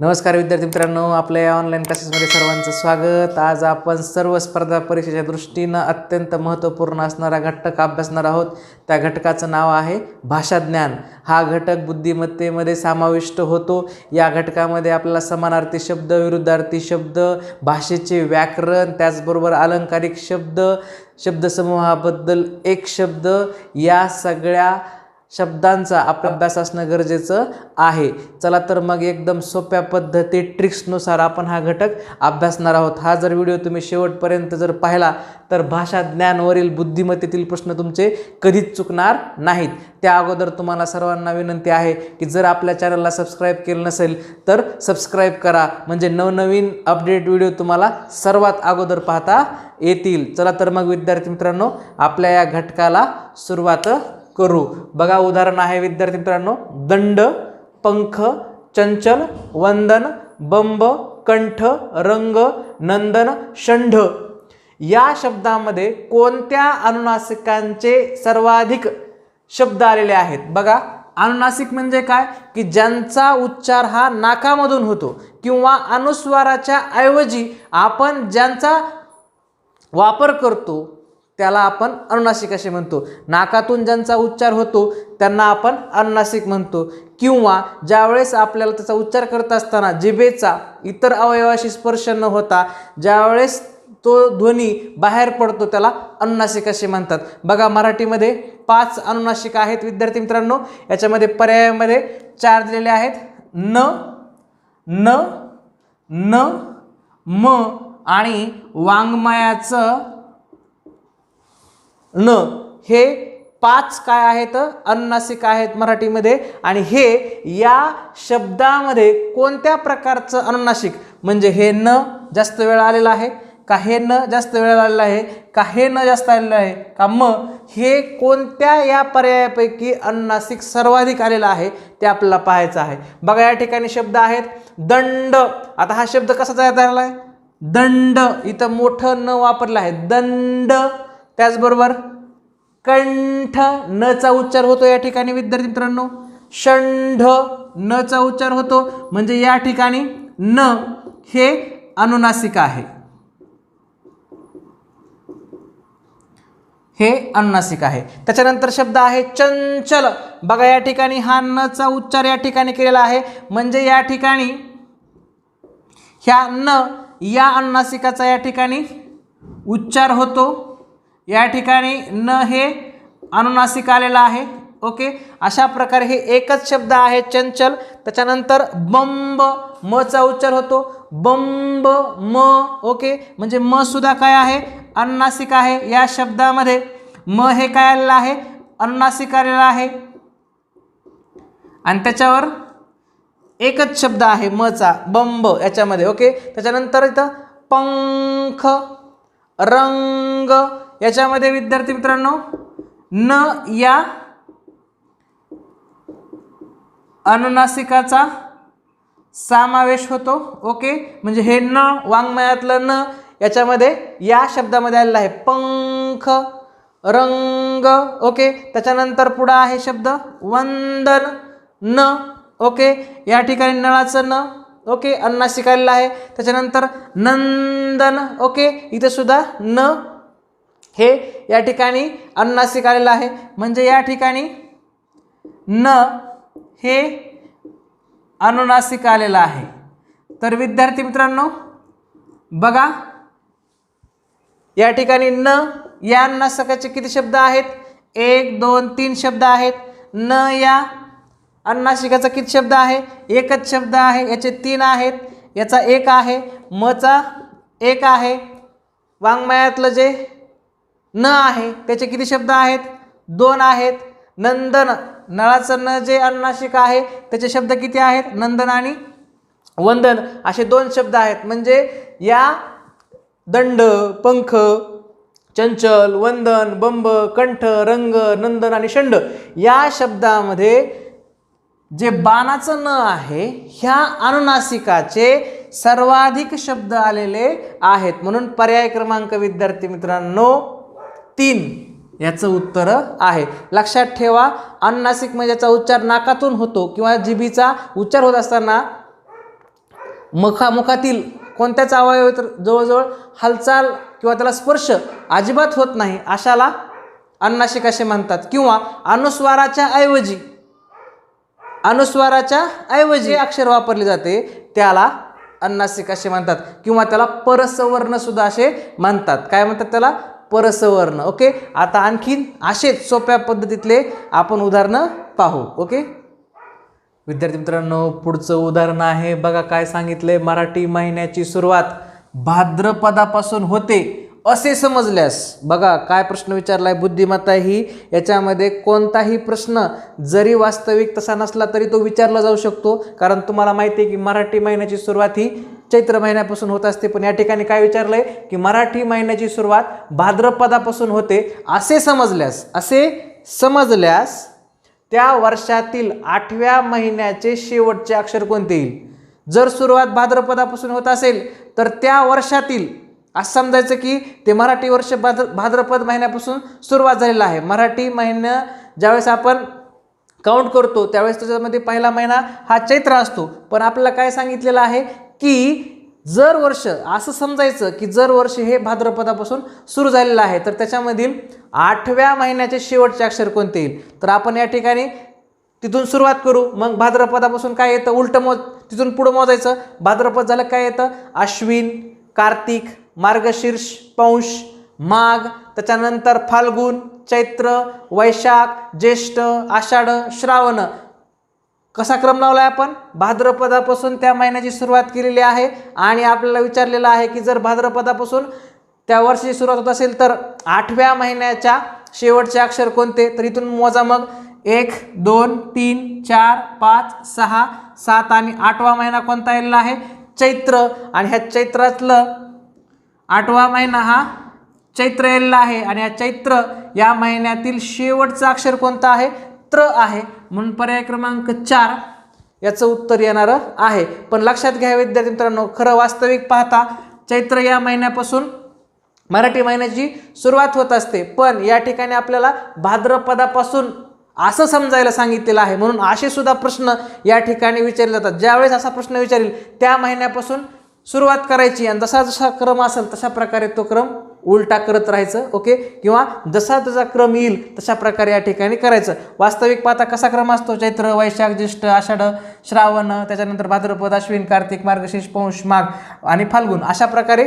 नमस्कार विद्यार्थी मित्रांनो, आपल्या या ऑनलाईन क्लासेसमध्ये सर्वांचं स्वागत। आज आपण सर्व स्पर्धा परीक्षेच्या दृष्टीनं अत्यंत महत्त्वपूर्ण असणारा घटक अभ्यासणार आहोत। त्या घटकाचं नाव आहे भाषा ज्ञान। हा घटक बुद्धिमत्तेमध्ये समाविष्ट होतो। या घटकामध्ये आपल्याला समानार्थी शब्द, विरुद्धार्थी शब्द, भाषेचे व्याकरण, त्याचबरोबर अलंकारिक शब्द, शब्दसमूहाबद्दल एक शब्द, या सगळ्या शब्दांचा आपला अभ्यास असणं गरजेचं आहे। चला तर मग एकदम सोप्या पद्धती ट्रिक्सनुसार आपण हा घटक अभ्यासणार आहोत। हा जर व्हिडिओ तुम्ही शेवटपर्यंत जर पाहिला तर भाषा ज्ञानवरील बुद्धिमत्तेतील प्रश्न तुमचे कधीच चुकणार नाहीत। त्या अगोदर तुम्हाला सर्वांना विनंती आहे की जर आपल्या चॅनलला सबस्क्राईब केलं नसेल तर सबस्क्राईब करा, म्हणजे नवनवीन अपडेट व्हिडिओ तुम्हाला सर्वात अगोदर पाहता येतील। चला तर मग विद्यार्थी मित्रांनो, आपल्या या घटकाला सुरुवात करू। बघा, उदाहरण आहे विद्यार्थी मित्रांनो, दंड, पंख, चंचल, वंदन, बंब, कंठ, रंग, नंदन, षंढ या शब्दामध्ये कोणत्या अनुनासिकांचे सर्वाधिक शब्द आलेले आहेत? बघा, अनुनासिक म्हणजे काय की ज्यांचा उच्चार हा नाकामधून होतो किंवा अनुस्वाराच्या ऐवजी आपण ज्यांचा वापर करतो त्याला आपण अनुनासिक असे म्हणतो। नाकातून ज्यांचा उच्चार होतो त्यांना आपण अनुनासिक म्हणतो, किंवा ज्यावेळेस आपल्याला त्याचा उच्चार करत असताना जिभेचा इतर अवयवाशी स्पर्श न होता ज्यावेळेस तो ध्वनी बाहेर पडतो त्याला अनुनासिक असे म्हणतात। बघा, मराठीमध्ये 5 अनुनासिक आहेत विद्यार्थी मित्रांनो। याच्यामध्ये पर्यायामध्ये 4 दिलेले आहेत, न, न, न, म आणि वाङ्मयाचं न। हे 5 काय आहेत? अनुनासिक आहेत मराठीमध्ये। आणि हे या शब्दामध्ये कोणत्या प्रकारचं अनुनासिक, म्हणजे हे न जास्त वेळ आलेला आहे का, हे न जास्त वेळ आलेला आहे का, हे न जास्त आलेलं आहे का, म, हे कोणत्या या पर्यायापैकी अनुनासिक सर्वाधिक आलेला आहे ते आपल्याला पाहायचं आहे। बघा, या ठिकाणी शब्द आहेत दंड। आता हा शब्द कसा तयार झाला आहे? दंड, इथं मोठं न वापरलं आहे, दंड। त्याचबरोबर कंठ, न चा उच्चार होतो या ठिकाणी विद्यार्थी मित्रांनो। षंढ, न चा उच्चार होतो, म्हणजे या ठिकाणी न हे अनुनासिक आहे, हे अनुनासिक आहे। त्याच्यानंतर शब्द आहे चंचल। बघा, या ठिकाणी हा न चा उच्चार या ठिकाणी केलेला आहे, म्हणजे या ठिकाणी ह्या न या अनुनासिकाचा या ठिकाणी उच्चार होतो। या ठिकाणी न हे अनुनासिक आलेला आहे। ओके, अशा प्रकारे हे एकच शब्द आहे चंचल। त्याच्यानंतर बंब, म चा उच्चार होतो, बंब, म। ओके, म्हणजे म सुद्धा काय आहे? अनुनासिक आहे। या शब्दामध्ये म हे काय आलेलं आहे? अनुनासिक आलेला आहे। आणि त्याच्यावर एकच शब्द आहे म चा, बंब याच्यामध्ये। ओके, त्याच्यानंतर इथं पंख, रंग याच्यामध्ये विद्यार्थी मित्रांनो न या अनुनासिकाचा समावेश होतो। ओके, म्हणजे हे न वाङ्मयातलं न याच्यामध्ये या शब्दामध्ये आलेलं आहे, पंख, रंग। ओके, त्याच्यानंतर पुढं आहे शब्द वंदन, न। ओके, या ठिकाणी नळाचं न, ओके, अनुनासिक आलेलं आहे। त्याच्यानंतर नंदन, ओके, इथं सुद्धा न हे या ठिकाणी अनुनासिक आलेलं आहे, म्हणजे या ठिकाणी न हे अनुनासिक आलेलं आहे। तर विद्यार्थी मित्रांनो बघा, या ठिकाणी न या अनुनासिकाचे किती शब्द आहेत? 1, 2, 3 शब्द आहेत। न या अनुनासिकाचा किती शब्द आहे? एकच शब्द आहे। याचे 3 आहेत, याचा 1 आहे, म चा 1 आहे। वाङ्मयातलं जे न आहे त्याचे किती शब्द आहेत? 2 आहेत। नंदन, नळाचं न जे अनुनासिक आहे त्याचे शब्द किती आहेत? नंदन आणि वंदन असे 2 शब्द आहेत। म्हणजे या दंड, पंख, चंचल, वंदन, बंब, कंठ, रंग, नंदन आणि षंढ या शब्दामध्ये जे बाणाचं न आहे ह्या अनुनासिकाचे सर्वाधिक शब्द आलेले आहेत। म्हणून पर्याय क्रमांक विद्यार्थी मित्रांनो 3 याचं उत्तर आहे। लक्षात ठेवा, अनुनासिक म्हणजे याचा उच्चार नाकातून होतो किंवा जिभेचा उच्चार होत असताना मुखातील कोणत्याच अवयव तर जवळजवळ हालचाल किंवा त्याला स्पर्श अजिबात होत नाही अशाला अनुनासिक असे म्हणतात. किंवा अनुस्वाराच्या ऐवजी अक्षर वापरले जाते त्याला अनुनासिक असे म्हणतात. किंवा त्याला परसवर्ण सुद्धा असे म्हणतात. काय म्हणतात त्याला? परसवर्ण. ओके. आता आणखीन असेच सोप्या पद्धतीतले आपण उदाहरणं पाहू. ओके विद्यार्थी मित्रांनो, पुढचं उदाहरण आहे बघा काय सांगितलंय. मराठी महिन्याची सुरुवात भाद्रपदापासून होते असे समजल्यास. बघा काय प्रश्न विचारलाय. बुद्धिमत्ता ही याच्यामध्ये कोणताही प्रश्न जरी वास्तविक तसा नसला तरी तो विचारला जाऊ शकतो. कारण तुम्हाला माहिती आहे की मराठी महिन्याची सुरुवात ही चैत्र महिन्यापासून होत असते. पण या ठिकाणी काय विचारलंय की मराठी महिन्याची सुरुवात भाद्रपदापासून होते असे समजल्यास त्या वर्षातील 8व्या महिन्याचे शेवटचे अक्षर कोणते येईल? जर सुरुवात भाद्रपदापासून होत असेल तर त्या वर्षातील असं समजायचं की ते मराठी वर्ष भाद्रपद महिन्यापासून सुरुवात झालेला आहे. मराठी महिना ज्यावेळेस आपण काउंट करतो त्यावेळेस त्याच्यामध्ये पहिला महिना हा चैत्र असतो. पण आपल्याला काय सांगितलेलं आहे की जर वर्ष असं समजायचं की जर वर्ष हे भाद्रपदापासून सुरू झालेलं आहे तर त्याच्यामधील 8व्या महिन्याचे शेवटचे अक्षर कोणते येईल? तर आपण या ठिकाणी तिथून सुरुवात करू. मग भाद्रपदापासून काय येतं? उलटं तिथून पुढं मोजायचं. भाद्रपद झालं काय येतं? अश्विन, कार्तिक, मार्गशीर्ष, पौष, माघ, त्याच्यानंतर फाल्गुन, चैत्र, वैशाख, ज्येष्ठ, आषाढ, श्रावण. कसा क्रम लावलाय आपण? भाद्रपदापासून त्या महिन्याची सुरुवात केलेली आहे आणि आपल्याला विचारलेलं आहे की जर भाद्रपदापासून त्या वर्षाची सुरुवात होत असेल तर 8व्या महिन्याच्या शेवटचे अक्षर कोणते? तर इथून मोजा मग. 1 2 3 4 5 6 7 आणि 8वा महिना कोणता आलेला आहे? चैत्र. आणि ह्या चैत्रातलं 8वा महिना हा चैत्र आलेला आहे आणि या चैत्र या महिन्यातील शेवटचं अक्षर कोणतं आहे? त्र आहे. म्हणून पर्याय क्रमांक 4 याचं उत्तर येणार आहे. पण लक्षात घ्या विद्यार्थी मित्रांनो, खरं वास्तविक पाहता चैत्र या महिन्यापासून मराठी महिन्याची सुरुवात होत असते. पण या ठिकाणी आपल्याला भाद्रपदापासून असं समजायला सांगितलेलं आहे. म्हणून असे सुद्धा प्रश्न या ठिकाणी विचारले जातात. ज्यावेळेस असा प्रश्न विचारेल त्या महिन्यापासून सुरुवात करायची आणि जसा जसा क्रम असेल तशा प्रकारे तो क्रम उलटा करत राहायचं. ओके. किंवा जसा जसा क्रम येईल तशा प्रकारे या ठिकाणी करायचं. वास्तविक पाहता कसा क्रम असतो? चैत्र, वैशाख, ज्येष्ठ, आषाढ, श्रावण, त्याच्यानंतर भाद्रपद, अश्विन, कार्तिक, मार्गशीर्ष, पौष, माघ आणि फाल्गुन अशा प्रकारे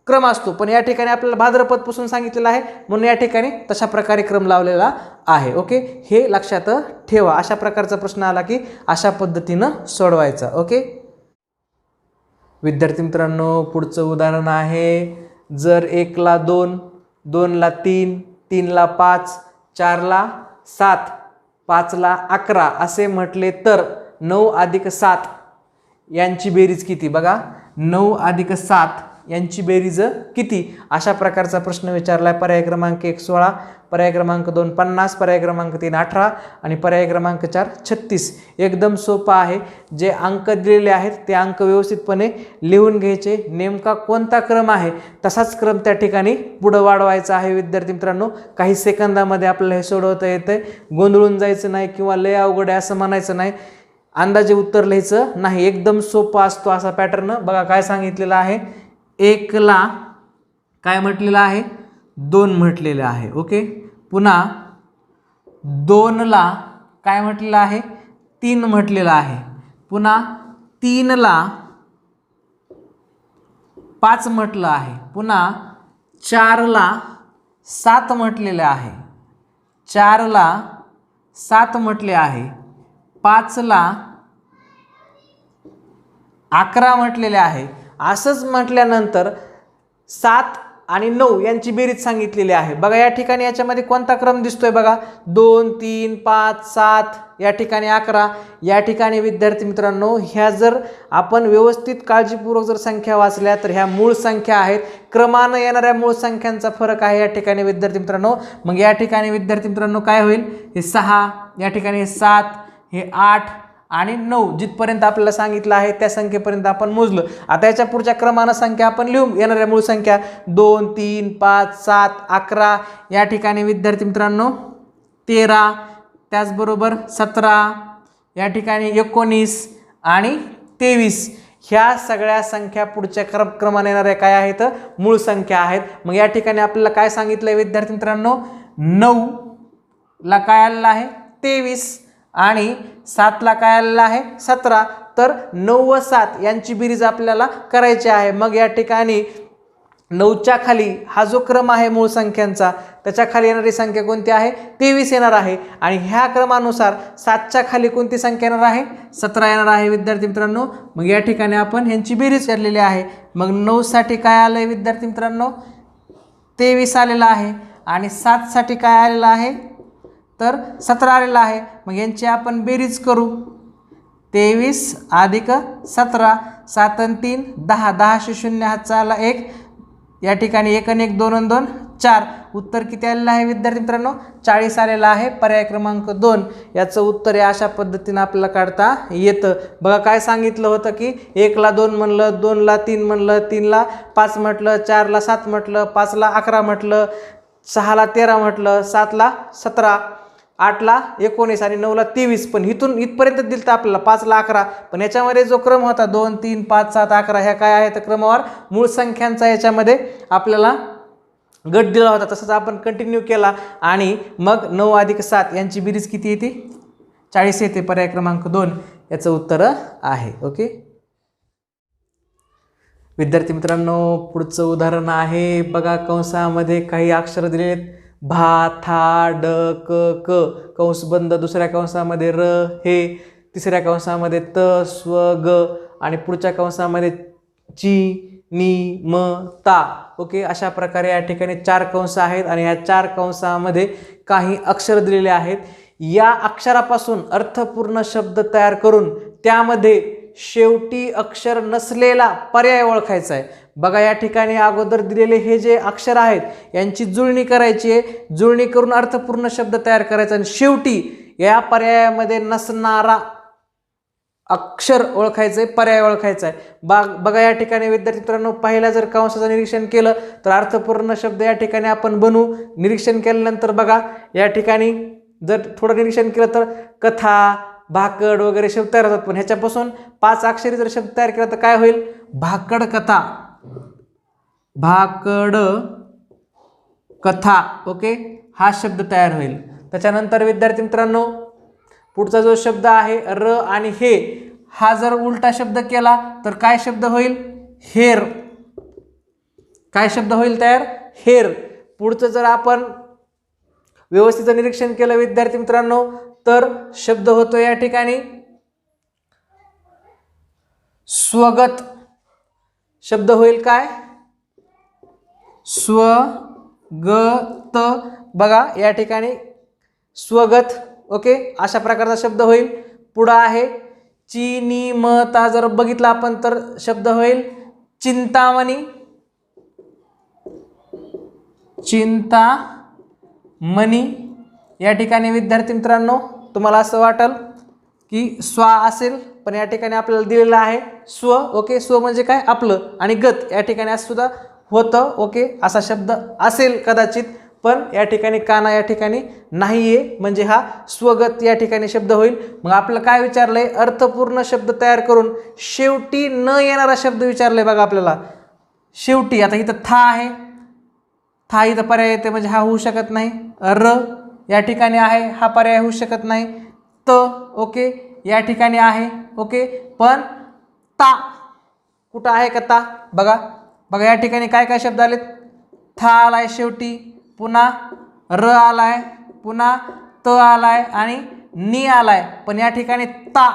क्रम असतो. पण या ठिकाणी आपल्याला भाद्रपदपासून सांगितलेलं आहे म्हणून या ठिकाणी तशा प्रकारे क्रम लावलेला आहे. ओके. हे लक्षात ठेवा. अशा प्रकारचा प्रश्न आला की अशा पद्धतीनं सोडवायचा. ओके विद्यार्थी मित्रांनो, पुढचं उदाहरण आहे. जर 1 ला 2, 2 ला 3, 3 ला 5, 4 ला 7, 5 ला 11 असे म्हटले तर 9 अधिक 7 यांची बेरीज किती? बघा 9 अधिक 7 यांची बेरीज किती? अशा प्रकारचा प्रश्न विचारला आहे. पर्याय क्रमांक 1 16, पर्याय क्रमांक 2 50, पर्याय क्रमांक 3 18 आणि पर्याय क्रमांक 4 36. एकदम सोपा आहे. जे अंक दिलेले आहेत ते अंक व्यवस्थितपणे लिहून घ्यायचे. नेमका कोणता क्रम आहे तसाच क्रम त्या ठिकाणी पुढं वाढवायचा आहे. विद्यार्थी मित्रांनो, काही सेकंदामध्ये आपल्याला हे सोडवता येतं. गोंधळून जायचं नाही किंवा लय अवघड आहे असं म्हणायचं नाही. अंदाजे उत्तर लिहायचं नाही. एकदम सोपा असतो असा पॅटर्न. बघा काय सांगितलेलं आहे. 1 ला काय म्हटलेलं आहे? 2 म्हटलेलं आहे. ओके. पुन्हा 2 ला काय म्हटलेलं आहे? 3 म्हटलेलं आहे. पुन्हा 3 ला 5 म्हटलं आहे. पुन्हा 4 ला 7 म्हटलेलं आहे. 4 ला 7 म्हटले आहे. 5 ला 11 म्हटलेले आहे. असंच म्हटल्यानंतर 7 आणि 9 यांची बेरीज सांगितलेली आहे. बघा या ठिकाणी याच्यामध्ये कोणता क्रम दिसतोय? बघा 2 3 5 7, या ठिकाणी 11. या ठिकाणी विद्यार्थी मित्रांनो, ह्या जर आपण व्यवस्थित काळजीपूर्वक जर संख्या वाचल्या तर ह्या मूळ संख्या आहेत. क्रमानं येणाऱ्या मूळ संख्यांचा फरक आहे या ठिकाणी विद्यार्थी मित्रांनो. मग या ठिकाणी विद्यार्थी मित्रांनो काय होईल? हे 6, या ठिकाणी 7, हे 8 आणि 9 जिथपर्यंत आपल्याला सांगितलं आहे त्या संख्येपर्यंत आपण मोजलं. आता याच्या पुढच्या क्रमानं संख्या आपण लिहून येणाऱ्या मूळ संख्या 2 3 5 7 11. या ठिकाणी विद्यार्थी मित्रांनो 13, त्याचबरोबर 17, या ठिकाणी 19 आणि 23. ह्या सगळ्या संख्या पुढच्या क्रमाने येणाऱ्या काय आहेत, मूळ संख्या आहेत. मग या ठिकाणी आपल्याला काय सांगितलंय विद्यार्थी मित्रांनो, 9 ला काय आलेलं आहे 23 आणि 7 ला काय आलेलं आहे 17. तर 9 व 7 यांची बेरीज आपल्याला करायची आहे. मग या ठिकाणी 9च्या खाली हा जो क्रम आहे मूळ संख्यांचा, त्याच्या खाली येणारी संख्या कोणती आहे 23 येणार आहे. आणि ह्या क्रमानुसार 7च्या खाली कोणती संख्या येणार आहे 17 येणार आहे विद्यार्थी मित्रांनो. मग या ठिकाणी आपण ह्यांची बेरीज केलेली आहे. मग 9 साठी काय आलंय विद्यार्थी मित्रांनो 23 आलेला आहे आणि 7 साठी काय आलेला आहे तर 17 आलेला आहे. मग यांची आपण बेरीज करू. 23 अधिक 17, 7 आणि 3 10, 10 0 हातचा आला 1, या ठिकाणी 1 आणि 1 2 आणि 2 4. उत्तर किती आलेलं आहे विद्यार्थी मित्रांनो 40 आलेला आहे. पर्याय क्रमांक 2 याचं उत्तर या अशा पद्धतीने आपल्याला काढता येतं. बघा काय सांगितलं होतं की 1 ला 2 म्हणलं, 2 ला 3 म्हणलं, 3 ला 5 म्हटलं, 4 ला 7 म्हटलं, 5 ला 11 म्हटलं, 6 ला 13 म्हटलं, 7 ला 17, 8 ला 19 आणि 9 ला 23. पण इथून इथपर्यंत दिलं आपल्याला 5 ला 11. पण याच्यामध्ये जो क्रम होता 2 3 5 7 11 ह्या काय आहेत क्रमावर मूळ संख्यांचा याच्यामध्ये आपल्याला गट दिला होता. तसंच आपण कंटिन्यू केला आणि मग 9 अधिक 7 यांची बेरीज किती येते 40 येते. पर्याय क्रमांक 2 याचं उत्तर आहे. ओके विद्यार्थी मित्रांनो, पुढचं उदाहरण आहे बघा. कंसामध्ये काही अक्षर दिलेले आहेत. भा, था, ड, क, क, कंस बंद, दुसऱ्या कंसामध्ये र, हे, तिसऱ्या कंसामध्ये त, स्व, ग आणि पुढच्या कंसामध्ये ची, नी, म, ता. ओके अशा प्रकारे या ठिकाणी 4 कंस आहेत आणि या 4 कंसामध्ये काही अक्षर दिलेले आहेत. या अक्षरापासून अर्थपूर्ण शब्द तयार करून त्यामध्ये शेवटी अक्षर नसलेला पर्याय ओळखायचा आहे. बघा या ठिकाणी अगोदर दिलेले हे जे अक्षर आहेत यांची जुळणी करायची आहे. जुळणी करून अर्थपूर्ण शब्द तयार करायचा आणि शेवटी या पर्यायामध्ये नसणारा अक्षर ओळखायचं आहे, पर्याय ओळखायचा आहे. बघा या ठिकाणी विद्यार्थी मित्रांनो, पहिला जर कंसाचं निरीक्षण केलं तर अर्थपूर्ण शब्द या ठिकाणी आपण बनवू. निरीक्षण केल्यानंतर बघा या ठिकाणी जर थोडं निरीक्षण केलं तर कथा, भाकड वगैरे शब्द तयार होतात. पण ह्याच्यापासून 5 अक्षरी जर शब्द तयार केला तर काय होईल भाकड कथा, भाकड कथा. ओके हा शब्द तयार होईल. त्याच्यानंतर विद्यार्थी मित्रांनो पुढचा जो शब्द आहे र आणि हे, हा जर उलटा शब्द केला तर काय शब्द होईल हेर. काय शब्द होईल तयार हेर. पुढचं जर आपण व्यवस्थित निरीक्षण केलं विद्यार्थी मित्रांनो तर शब्द होतो या ठिकाणी स्वगत. शब्द होईल काय स्वगत. बघा या ठिकाणी स्वगत. ओके अशा प्रकारचा शब्द होईल. पुढं आहे ची, नी, म, ता. जर बघितलं आपण तर शब्द होईल चिंतामणी, चिंतामणी. या ठिकाणी विद्यार्थी मित्रांनो तुम्हाला असं वाटेल की स्वा असेल पण या ठिकाणी आपल्याला दिलेलं आहे स्व. ओके स्व म्हणजे काय आपलं आणि गत या ठिकाणी असं सुद्धा होतं. ओके असा शब्द असेल कदाचित पण या ठिकाणी काना या ठिकाणी नाहीये म्हणजे हा स्वगत या ठिकाणी शब्द होईल. मग आपल्याला काय विचारलंय अर्थपूर्ण शब्द तयार करून शेवटी न येणारा शब्द विचारलाय. बघा आपल्याला शेवटी आता इथं था आहे, था इथं पर्याय येते म्हणजे हा होऊ शकत नाही. र या ठिकाणी आहे हा पर्याय होऊ शकत नाही. त ओके या ठिकाणी आहे. ओके पण ता कुठं आहे का ता. बघा बघा या ठिकाणी काय काय शब्द आलेत. था आलाय शेवटी, पुन्हा र आलाय, पुन्हा त आलाय आणि नी आलाय. पण या ठिकाणी ता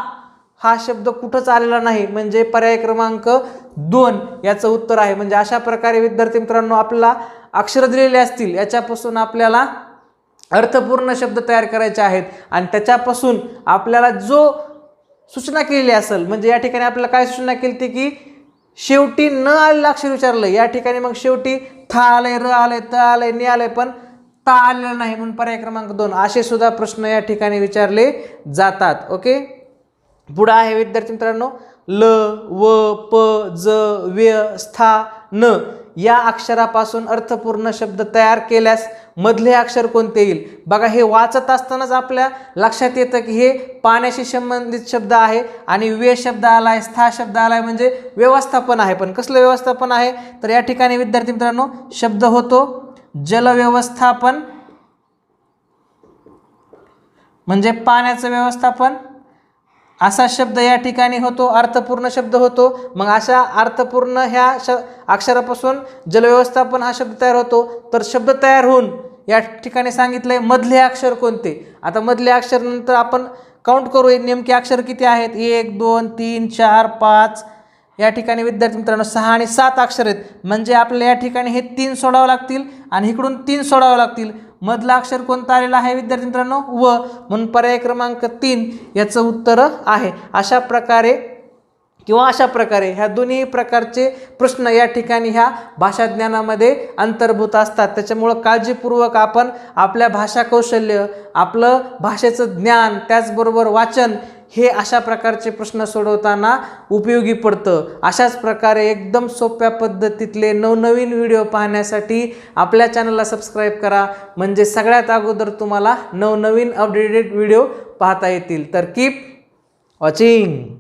हा शब्द कुठंच आलेला नाही म्हणजे पर्याय क्रमांक 2 याचं उत्तर आहे. म्हणजे अशा प्रकारे विद्यार्थी मित्रांनो आपल्याला अक्षर दिलेले असतील याच्यापासून आपल्याला अर्थपूर्ण शब्द तयार करायचे आहेत आणि त्याच्यापासून आपल्याला जो सूचना केलेली असेल म्हणजे या ठिकाणी आपल्याला काय सूचना केली ती की शेवटी न आलेलं अक्षर विचारलं. या ठिकाणी मग शेवटी था आलंय, र आलंय, त आलंय, नी आलंय पण ता आलेलं नाही म्हणून पर्याय क्रमांक 2 असे सुद्धा प्रश्न या ठिकाणी विचारले जातात. ओके पुढे आहे विद्यार्थी मित्रांनो ल, व, प, ज, व्य, स्था, न या अक्षरापासून अर्थपूर्ण शब्द तयार केल्यास मधले अक्षर कोणते येईल? बघा, हे वाचत असतानाच आपल्या लक्षात येतं की हे पाण्याशी संबंधित शब्द आहे आणि वे शब्द आलाय, स्था शब्द आलाय, म्हणजे व्यवस्थापन आहे. पण कसलं व्यवस्थापन आहे? तर या ठिकाणी विद्यार्थी मित्रांनो शब्द होतो जल व्यवस्थापन, म्हणजे पाण्याचं व्यवस्थापन असा शब्द या ठिकाणी होतो, अर्थपूर्ण शब्द होतो. मग अशा अर्थपूर्ण ह्या अक्षरापासून जलव्यवस्थापन हा शब्द तयार होतो. तर शब्द तयार होऊन या ठिकाणी सांगितलंय मधले अक्षर कोणते. आता मधले अक्षर नंतर आपण काउंट करू नेमके अक्षर किती आहेत. 1 2 3 4 5 या ठिकाणी विद्यार्थी मित्रांनो 6 आणि 7 अक्षर आहेत. म्हणजे आपल्याला या ठिकाणी हे 3 सोडावं लागतील आणि इकडून 3 सोडावं लागतील. मधला अक्षर कोणता आलेला आहे विद्यार्थी मित्रांनो? व, म्हणून पर्याय क्रमांक 3 याचं उत्तर आहे. अशा प्रकारे ह्या दोन्ही प्रकारचे प्रश्न या ठिकाणी ह्या भाषा ज्ञानामध्ये अंतर्भूत असतात. त्याच्यामुळं काळजीपूर्वक आपण आपल्या भाषा कौशल्य, आपलं भाषेचं ज्ञान, त्याचबरोबर वाचन हे अशा प्रकारचे प्रश्न सोडवताना उपयोगी पडतं. अशाच प्रकारे एकदम सोप्या पद्धतीतले नवनवीन व्हिडिओ पाहण्यासाठी आपल्या चॅनलला सबस्क्राईब करा, म्हणजे सगळ्यात अगोदर तुम्हाला नवनवीन अपडेटेड व्हिडिओ पाहता येतील. तर कीप वॉचिंग.